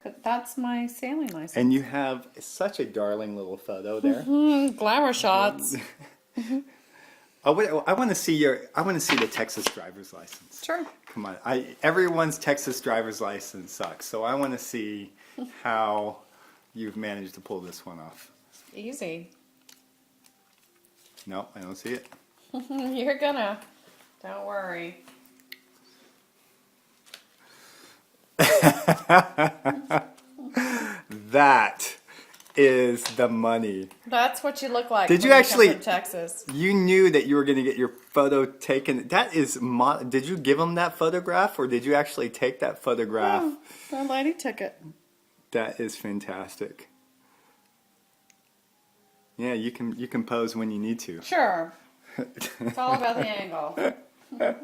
But that's my sailing license. And you have such a darling little photo there. Glamour shots. I want to see the Texas driver's license. Sure. Come on. Everyone's Texas driver's license sucks. So I want to see how you've managed to pull this one off. Easy. No, I don't see it. You're gonna. Don't worry. That is the money. That's what you look like. Did you when actually? come from Texas? You knew that you were going to get your photo taken. That is. Did you give them that photograph, or did you actually take that photograph? Oh, the lady took it. That is fantastic. Yeah, you can pose when you need to. Sure. It's all about the angle. Do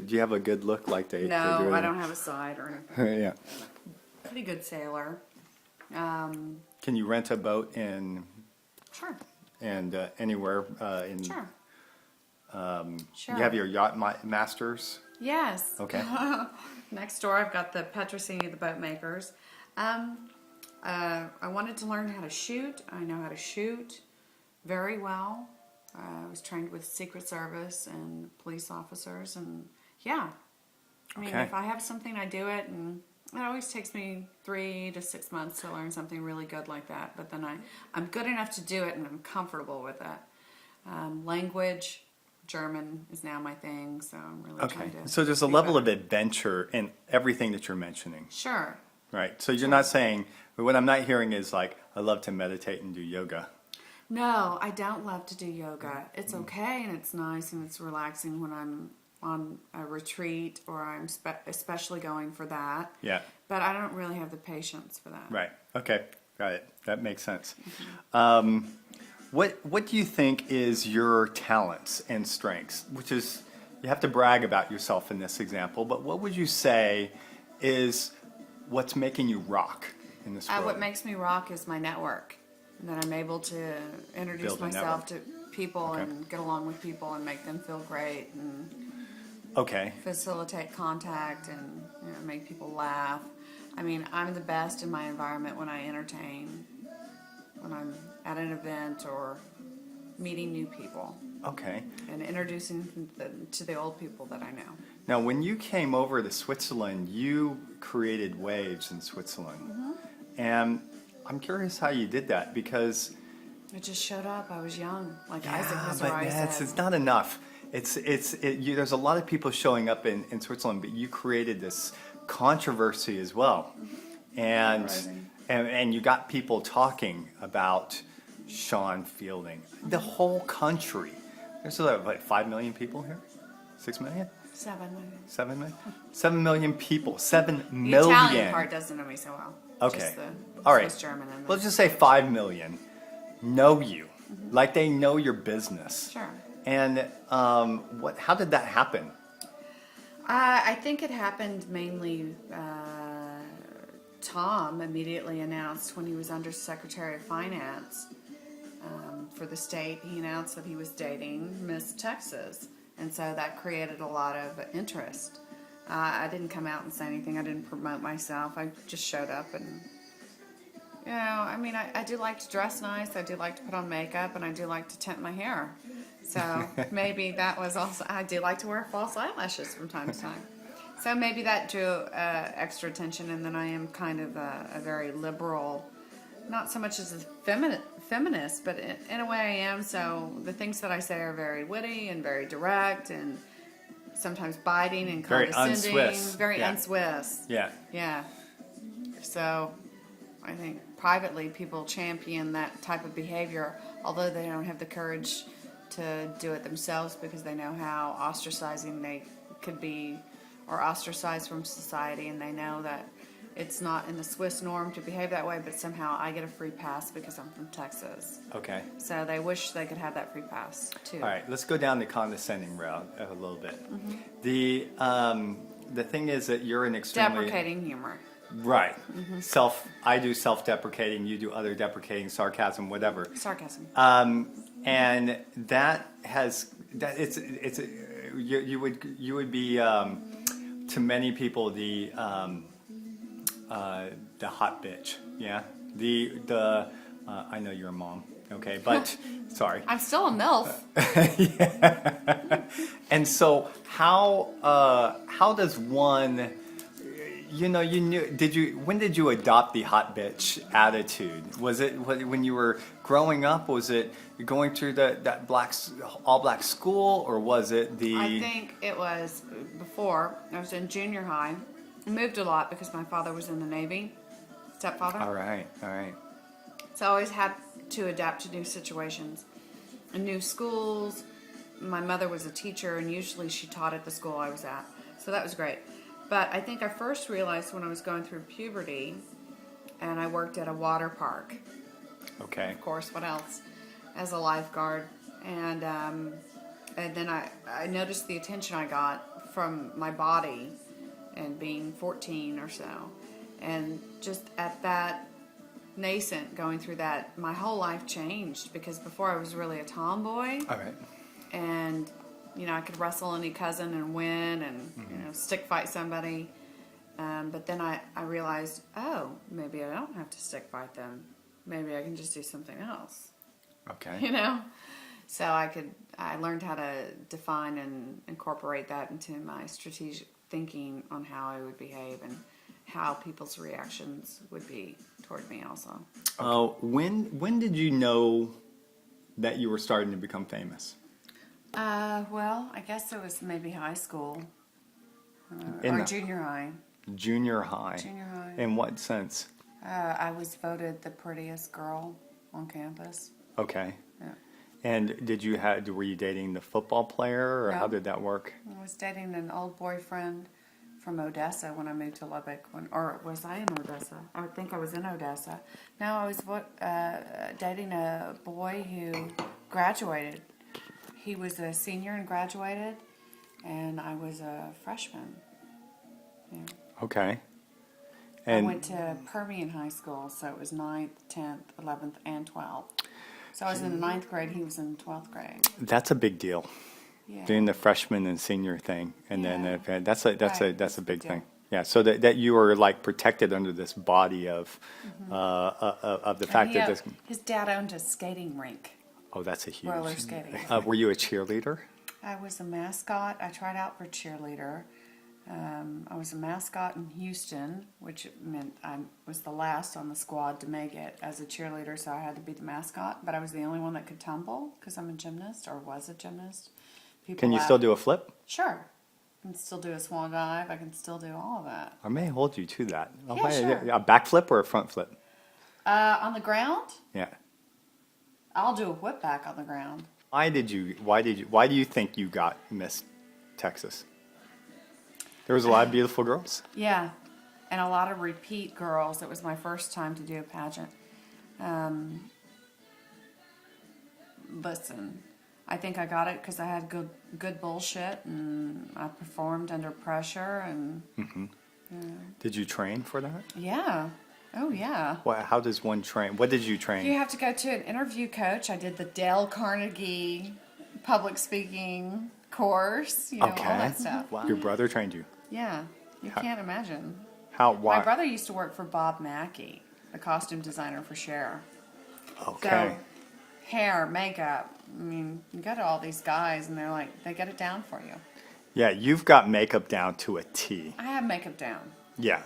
you have a good look like they? No, I don't have a side or anything. Yeah. Pretty good sailor. Can you rent a boat in? Sure. And anywhere in? Sure. Sure. You have your yacht masters. Yes. Okay. Next door, I've got the Petrosini, the boat makers. I wanted to learn how to shoot. I know how to shoot very well. I was trained with Secret Service and police officers, and yeah. I mean, if I have something, I do it, and it always takes me 3 to 6 months to learn something really good like that. But then I'm good enough to do it, and I'm comfortable with it. Language, German is now my thing, so I'm really trying to. So there's a level of adventure in everything that you're mentioning. Sure. Right. So you're not saying, what I'm not hearing is like, I love to meditate and do yoga. No, I don't love to do yoga. It's okay and it's nice and it's relaxing when I'm on a retreat or I'm especially going for that. Yeah. But I don't really have the patience for that. Right. Okay. Got it. That makes sense. What do you think is your talents and strengths? Which is, you have to brag about yourself in this example, but what would you say is what's making you rock in this world? What makes me rock is my network. That I'm able to introduce myself to people and get along with people and make them feel great and facilitate contact and make people laugh. I mean, I'm the best in my environment when I entertain, when I'm at an event or meeting new people. Okay. And introducing them to the old people that I know. Now, when you came over to Switzerland, you created waves in Switzerland. And I'm curious how you did that, because I just showed up. I was young, like Isaac Mizrahi it's not enough. There's a lot of people showing up in Switzerland, but you created this controversy as well, and you got people talking about Shawne Fielding. The whole country. There's like 5 million people here, 6 million. 7 million. 7 million? 7 million people. 7 million. The Italian part doesn't know me so well. Okay. Just the all right. Swiss German and let's just say 5 million know you, like they know your business. Sure. And how did that happen? I think it happened mainly. Tom immediately announced when he was Undersecretary of Finance for the state. He announced that he was dating Miss Texas. And so that created a lot of interest. I didn't come out and say anything. I didn't promote myself. I just showed up and, I mean, I do like to dress nice. I do like to put on makeup, and I do like to tint my hair. So maybe that was also, I do like to wear false eyelashes from time to time. So maybe that drew extra attention, and then I am kind of a very liberal, not so much as a feminist, but in a way I am. So the things that I say are very witty and very direct and sometimes biting and condescending. Very unswiss. Yeah. Yeah. So I think privately people champion that type of behavior, although they don't have the courage to do it themselves because they know how ostracizing they could be or ostracized from society, and they know that it's not in the Swiss norm to behave that way, but somehow I get a free pass because I'm from Texas. Okay. So they wish they could have that free pass, too. All right, let's go down the condescending route a little bit. The thing is that you're an extremely... Deprecating humor. Right. I do self-deprecating, you do other deprecating, sarcasm, whatever. Sarcasm. And you would be to many people the the hot bitch. Yeah, the I know you're a mom. Okay, but sorry. I'm still a MILF. And so how does one, when did you adopt the hot bitch attitude? Was it when you were growing up? Was it going through that all black school, or was it the? I think it was before. I was in junior high. I moved a lot because my father was in the Navy, stepfather. All right. So I always had to adapt to new situations and new schools. My mother was a teacher, and usually she taught at the school I was at. So that was great. But I think I first realized when I was going through puberty, and I worked at a water park. Okay. Of course, what else? As a lifeguard. And then I noticed the attention I got from my body and being 14 or so. And just at that nascent, going through that, my whole life changed, because before I was really a tomboy. All right. And I could wrestle any cousin and win, and stick fight somebody. But then I realized, oh, maybe I don't have to stick fight them. Maybe I can just do something else. Okay. So I learned how to define and incorporate that into my strategic thinking on how I would behave and how people's reactions would be toward me also. When did you know that you were starting to become famous? Well, I guess it was maybe high school or junior high. Junior high. Junior high. In what sense? I was voted the prettiest girl on campus. Okay. Yeah. And were you dating the football player, or No. how did that work? I was dating an old boyfriend from Odessa when I moved to Lubbock. Or was I in Odessa? I would think I was in Odessa. No, I was dating a boy who graduated. He was a senior and graduated, and I was a freshman. Yeah. Okay. I And went to Permian High School, so it was 9th, 10th, 11th, and 12th. So I was in the 9th grade, he was in 12th grade. that's a big deal. Yeah. Doing the freshman and senior thing, and Yeah. then that's a Right. big Deal. thing. Yeah. So that you were like protected under this body of the fact that this. His dad owned a skating rink, Oh, that's a huge. roller skating. Were you a cheerleader? I was a mascot. I tried out for cheerleader. I was a mascot in Houston, which meant I was the last on the squad to make it as a cheerleader, so I had to be the mascot. But I was the only one that could tumble because I'm a gymnast, or was a gymnast. People Can you laugh. still do a flip? Sure. I can still do a swan dive. I can still do all of that. I may hold you to that. Yeah, sure. A back flip or a front flip? On the ground, Yeah. I'll do a whip back on the ground. Why do you think you got Miss Texas? There was a lot of beautiful girls. Yeah, and a lot of repeat girls. It was my first time to do a pageant. Listen, I think I got it because I had good bullshit, and I performed under pressure, and Did you train for that? yeah. Oh, yeah. How does one train? What did you train? You have to go to an interview coach. I did the Dale Carnegie public speaking course, all that stuff. Wow. Your brother trained you. Yeah, you can't imagine. Why? My brother used to work for Bob Mackey, the costume designer for Cher. Okay. So, hair, makeup. I mean, you go to all these guys, and they get it down for you. Yeah, you've got makeup down to a T. I have makeup down. Yeah.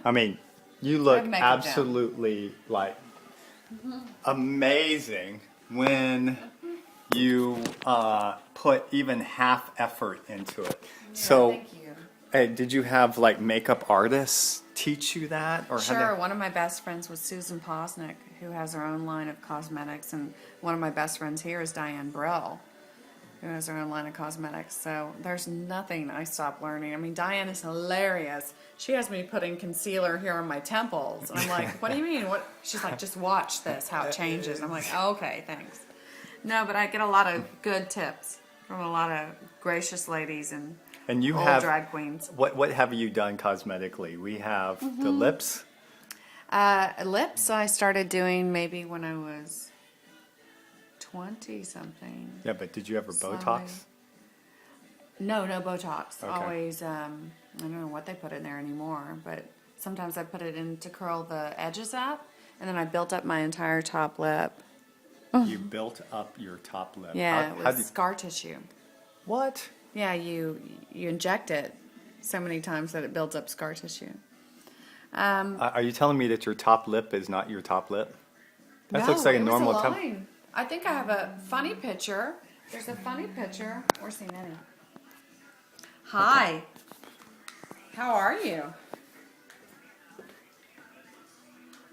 I mean, you look makeup down. absolutely amazing when you put even half effort into it. So, Thank you. hey, did you have makeup artists teach you that, or Sure. One of my best friends was Susan Posnick, who has her own line of cosmetics, and one of my best friends here is Diane Brill, who has her own line of cosmetics. So there's nothing I stop learning. I mean, Diane is hilarious. She has me putting concealer here on my temples, and I'm like, "What do you mean? What?" She's like, "Just watch this, how it changes." I'm like, oh, "Okay, thanks." No, but I get a lot of good tips from a lot of gracious ladies and you old have drag queens. What have you done cosmetically? We have the lips. Lips I started doing maybe when I was 20-something. Yeah, but did you ever Slowly. Botox? No Botox. Okay. Always, I don't know what they put in there anymore, but sometimes I put it in to curl the edges up, and then I built up my entire top lip. You built up your top lip. Yeah, How with scar tissue. What? Yeah, you inject it so many times that it builds up scar tissue. Are you telling me that your top lip is not your top lip? That No, looks like a it was normal a top. line. I think I have a funny picture. There's a funny picture. Where's the many? Hi. How are you?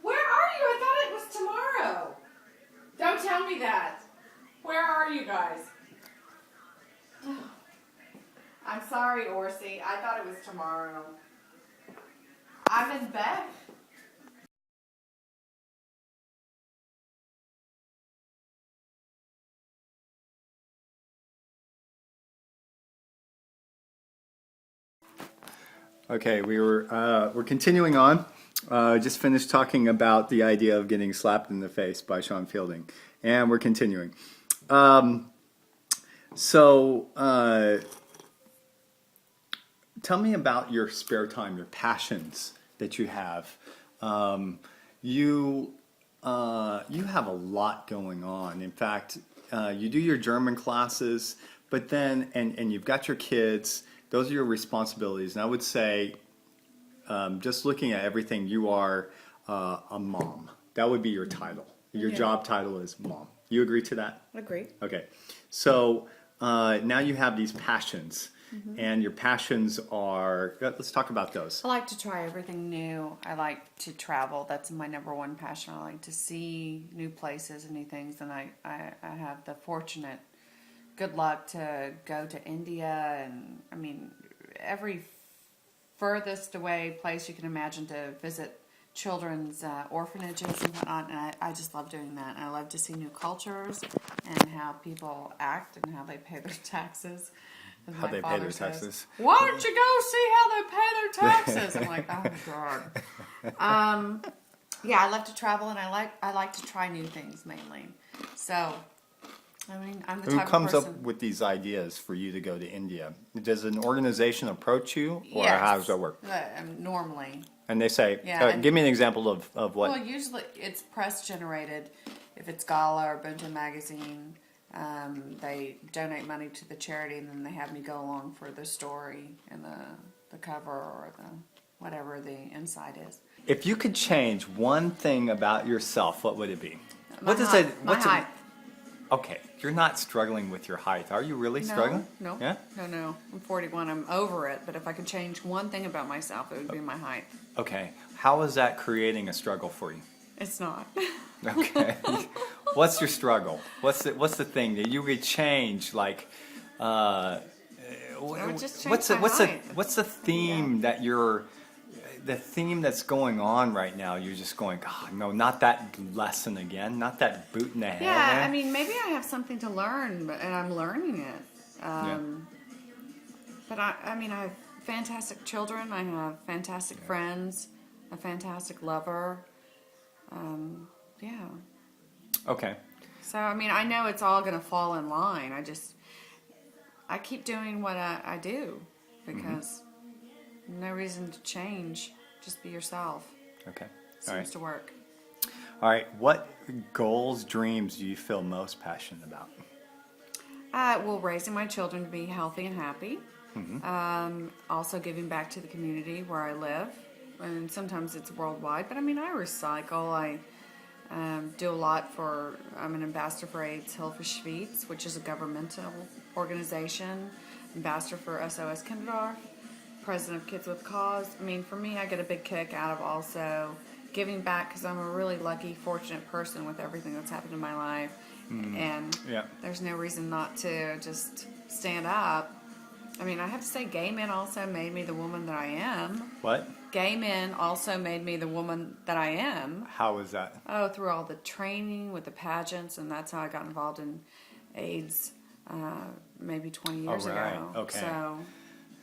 Where are you? I thought it was tomorrow. Don't tell me that. Where are you guys? I'm sorry, Orsi. I thought it was tomorrow. I'm in bed. Okay, we're continuing on. Just finished talking about the idea of getting slapped in the face by Shawne Fielding, and we're continuing. Tell me about your spare time, your passions that you have. You have a lot going on. In fact, you do your German classes, but then and you've got your kids. Those are your responsibilities. And I would say, just looking at everything, you are a mom. That would be your title. Your job title is mom. You agree to that? Agree. Okay. So now you have these passions. And your passions are, let's talk about those. I like to try everything new. I like to travel. That's my number one passion. I like to see new places and new things. And I have the fortunate good luck to go to India and, I mean, every furthest away place you can imagine to visit children's orphanages and whatnot. And I just love doing that. And I love to see new cultures and how people act and how they pay their taxes. How they pay their taxes. Why don't you go see how they pay their taxes? I'm like, oh God. Yeah, I love to travel and I like to try new things mainly. So, I mean, I'm the Who type comes of person. up with these ideas for you to go to India? Does an organization approach you, or Yes. how does that work? Normally. And they say, Yeah, and- give me an example of what? Well, usually it's press generated. If it's Gala or Bunta magazine, they donate money to the charity, and then they have me go along for the story and the cover or the whatever the inside is. If you could change one thing about yourself, what would it be? My height. Okay, you're not struggling with your height. Are you really struggling? No. Yeah? No. I'm 41. I'm over it. But if I could change one thing about myself, it would be my height. Okay. How is that creating a struggle for you? It's not. Okay. What's your struggle? What's the thing that you would change? Like, would just change what's my the height. what's the theme that you're the theme that's going on right now? You're just going, God, no, not that lesson again, not that boot in the head. Yeah, I mean, maybe I have something to learn, and I'm learning it. But I mean, I have fantastic children. I have fantastic friends, a fantastic lover. Yeah. Okay. So, I mean, I know it's all going to fall in line. I keep doing what I do because no reason to change. Just be yourself. Okay. All Seems right. to work. All right. What goals, dreams do you feel most passionate about? Well, raising my children to be healthy and happy. Also giving back to the community where I live. And sometimes it's worldwide, but I mean, I recycle. I do a lot for, I'm an ambassador for AIDS Hilfe Schweiz, which is a governmental organization, ambassador for SOS Kinderdorf, president of Kids with Cause. I mean, for me, I get a big kick out of also giving back because I'm a really lucky, fortunate person with everything that's happened in my life. And there's no reason not to just stand up. I mean, I have to say, gay men also made me the woman that I am. What? Gay men also made me the woman that I am. How was that? Oh, through all the training with the pageants, and that's how I got involved in AIDS maybe 20 years ago. Okay. So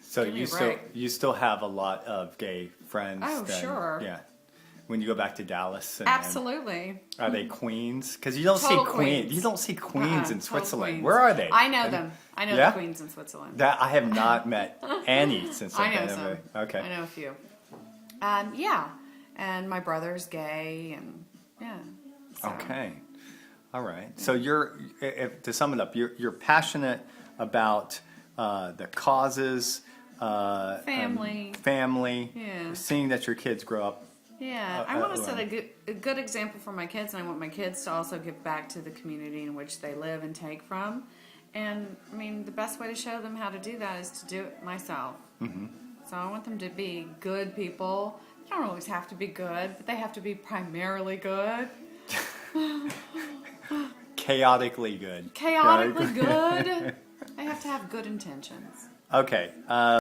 So give me a break. you still have a lot of gay friends. Oh, then, sure. Yeah. When you go back to Dallas. Absolutely. Are they queens? Because you don't Total see queens. You don't see queens in Total Switzerland. queens. Where are they? I know them. I know Yeah? the queens in Switzerland. That I have not met any since I I've know been some. over. Okay. I know a few. Yeah, and my brother's gay, and yeah. So. Okay. All right. So to sum it up, you're passionate about the causes, family, Yeah. seeing that your kids grow up. Yeah, I want to set a good example for my kids, and I want my kids to also give back to the community in which they live and take from. And I mean, the best way to show them how to do that is to do it myself. Mm-hmm. So I want them to be good people. They don't always have to be good, but they have to be primarily good. Chaotically good. Chaotically good. They have to have good intentions. Okay.